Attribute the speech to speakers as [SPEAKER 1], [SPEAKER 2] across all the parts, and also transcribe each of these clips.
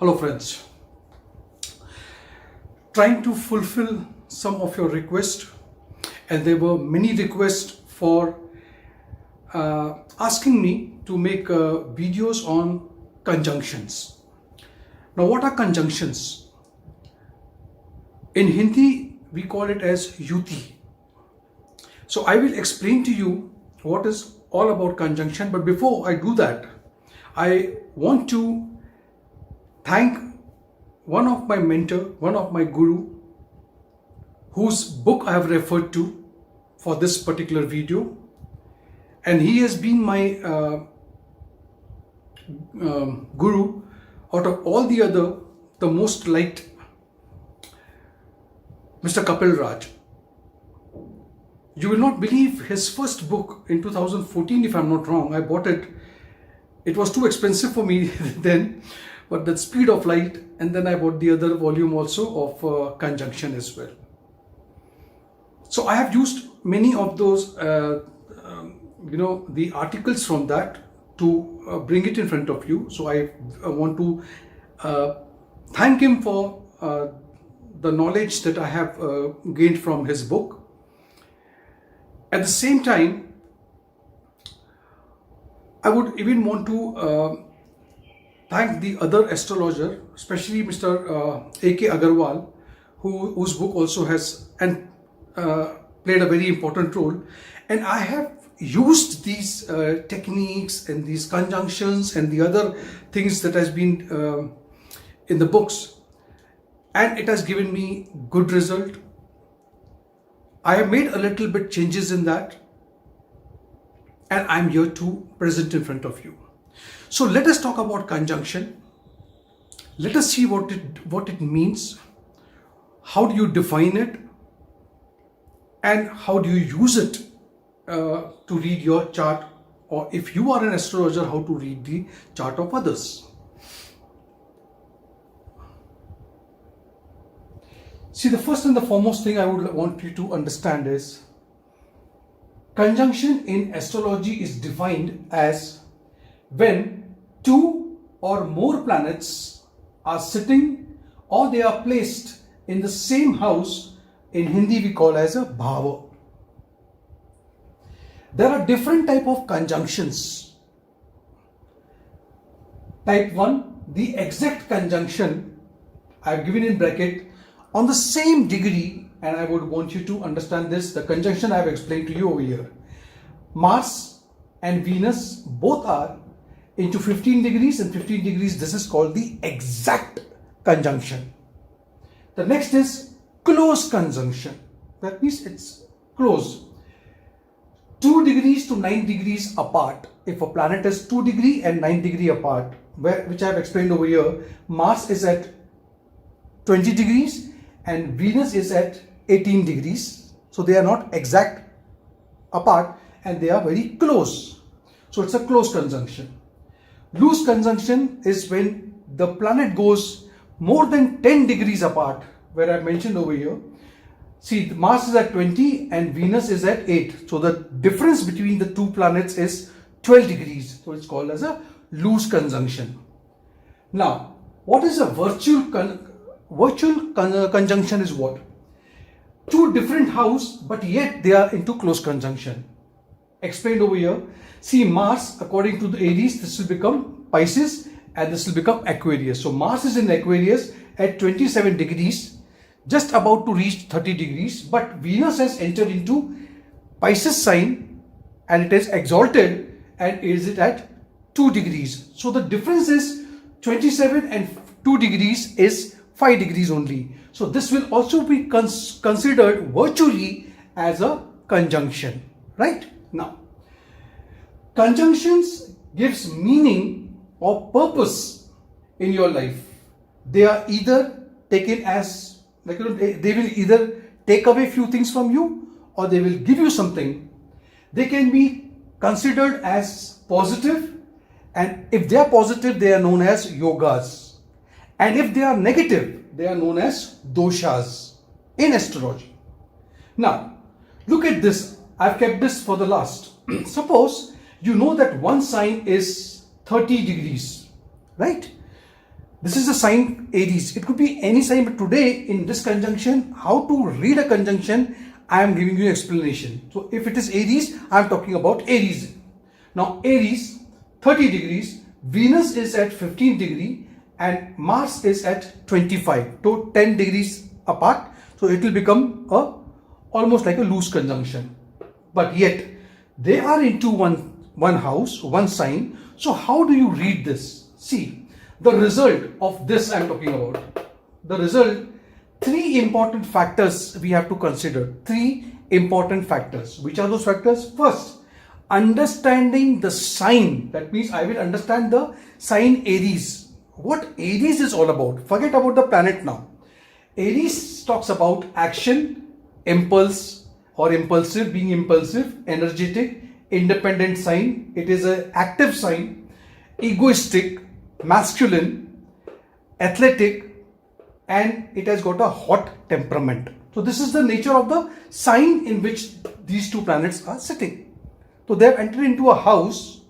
[SPEAKER 1] Hello friends, trying to fulfill some of your requests, and there were many requests for asking me to make videos on conjunctions. Now what are conjunctions? In Hindi we call it as yuti. So I will explain to you what is all about conjunction, but before I do that, I want to thank one of my mentor, one of my guru, whose book I have referred to for this particular video, and he has been my guru out of all the other, the most liked, Mr. Kapil Raj. You will not believe his first book in 2014, if I'm not wrong. I bought it. It was too expensive for me then, but the speed of light, and then I bought the other volume also of conjunction as well. So I have used many of those, the articles from that to bring it in front of you. So I want to thank him for the knowledge that I have gained from his book. At the same time, I would even want to thank the other astrologer, especially Mr. A.K. Agarwal, whose book also has played a very important role. And I have used these techniques and these conjunctions and the other things that has been in the books, and it has given me good result. I have made a little bit changes in that, and I'm here to present in front of you. So let us talk about conjunction. Let us see what it means. How do you define it? And how do you use it to read your chart? Or if you are an astrologer, how to read the chart of others? See, the first and the foremost thing I would want you to understand is conjunction in astrology is defined as when two or more planets are sitting or they are placed in the same house. In Hindi we call as a bhava. There are different type of conjunctions. Type 1, the exact conjunction I have given in bracket on the same degree, and I would want you to understand this, the conjunction I have explained to you over here. Mars and Venus both are into 15 degrees and 15 degrees. This is called the exact conjunction. The next is close conjunction. That means it's close. 2 degrees to 9 degrees apart. If a planet is 2 degree and 9 degree apart, which I have explained over here, Mars is at 20 degrees and Venus is at 18 degrees. So they are not exact apart and they are very close. So it's a close conjunction. Loose conjunction is when the planet goes more than 10 degrees apart, where I mentioned over here. See, Mars is at 20 and Venus is at 8. So the difference between the two planets is 12 degrees. So it's called as a loose conjunction. Now, what is a virtual conjunction is what? Two different houses, but yet they are into close conjunction. Explained over here. See, Mars, according to the Aries, this will become Pisces and this will become Aquarius. So Mars is in Aquarius at 27 degrees, just about to reach 30 degrees, but Venus has entered into Pisces sign and it is exalted and is it at 2 degrees. So the difference is 27 and 2 degrees is 5 degrees only. So this will also be considered virtually as a conjunction, right? Now, conjunctions gives meaning or purpose in your life. They are either taken as, they will either take away few things from you or they will give you something. They can be considered as positive, and if they are positive, they are known as yogas. And if they are negative, they are known as doshas in astrology. Now, look at this. I've kept this for the last. Suppose you know that one sign is 30 degrees, right? This is the sign Aries. It could be any sign, but today in this conjunction, how to read a conjunction, I am giving you an explanation. So if it is Aries, I am talking about Aries. Now Aries, 30 degrees, Venus is at 15 degree and Mars is at 25. So 10 degrees apart. So it will become almost like a loose conjunction. But yet, they are into one house, one sign. So how do you read this? See, the result of this I am talking about. The result, three important factors we have to consider. Three important factors. Which are those factors? First, understanding the sign. That means I will understand the sign Aries. What Aries is all about. Forget about the planet now. Aries talks about action, impulse or impulsive, being impulsive, energetic, independent sign. It is an active sign, egoistic, masculine, athletic, and it has got a hot temperament. So this is the nature of the sign in which these two planets are sitting. So they have entered into a house.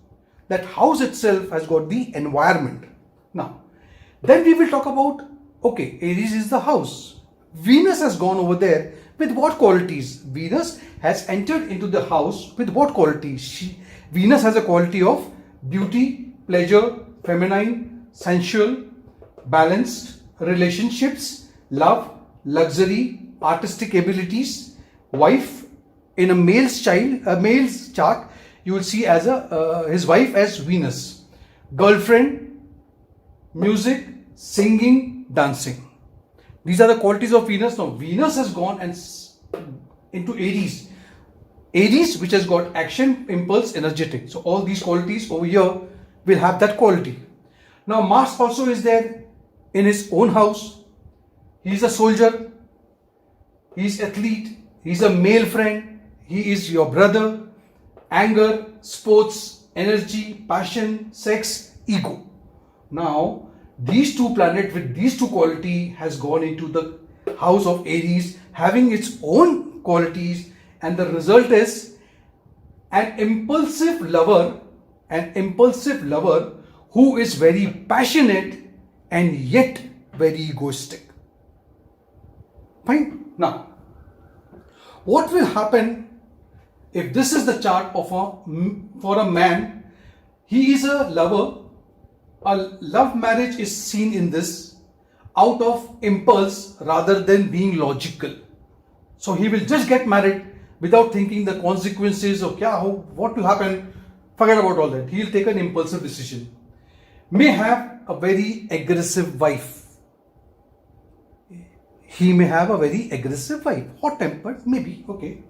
[SPEAKER 1] That house itself has got the environment. Now, then we will talk about, okay, Aries is the house. Venus has gone over there with what qualities? Venus has entered into the house with what qualities? Venus has a quality of beauty, pleasure, feminine, sensual, balanced, relationships, love, luxury, artistic abilities, wife. In a male's chart, you will see as his wife as Venus, girlfriend, music, singing, dancing. These are the qualities of Venus. Now Venus has gone and into Aries. Aries, which has got action, impulse, energetic. So all these qualities over here will have that quality. Now Mars also is there in his own house. He is a soldier. He is athlete. He is a male friend. He is your brother. Anger, sports, energy, passion, sex, ego. Now these two planets with these two qualities has gone into the house of Aries, having its own qualities, and the result is an impulsive lover who is very passionate and yet very egoistic. Fine. Now, what will happen if this is the chart of for a man? He is a lover. A love marriage is seen in this out of impulse rather than being logical. So he will just get married without thinking the consequences of what will happen. Forget about all that. He will take an impulsive decision. May have a very aggressive wife. He may have a very aggressive wife, hot tempered, maybe. Okay.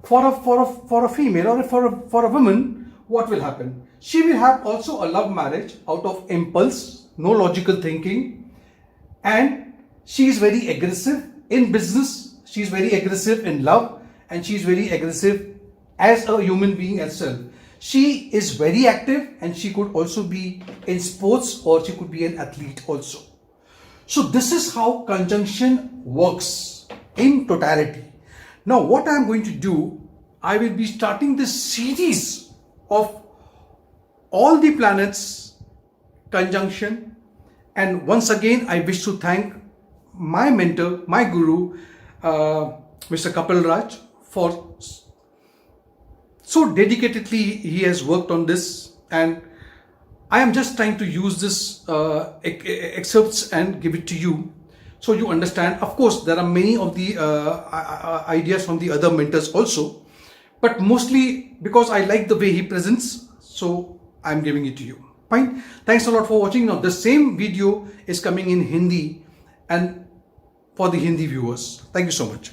[SPEAKER 1] For a female or for a woman, what will happen? She will have also a love marriage out of impulse, no logical thinking, and she is very aggressive in business. She is very aggressive in love, and she is very aggressive as a human being herself. She is very active, and she could also be in sports, or she could be an athlete also. So this is how conjunction works in totality. Now what I am going to do, I will be starting this series of all the planets conjunction, and once again I wish to thank my mentor, my guru, Mr. Kapil Raj, for so dedicatedly he has worked on this, and I am just trying to use this excerpts and give it to you so you understand. Of course, there are many of the ideas from the other mentors also, but mostly because I like the way he presents, so I'm giving it to you. Fine. Thanks a lot for watching. Now the same video is coming in Hindi and for the Hindi viewers. Thank you so much.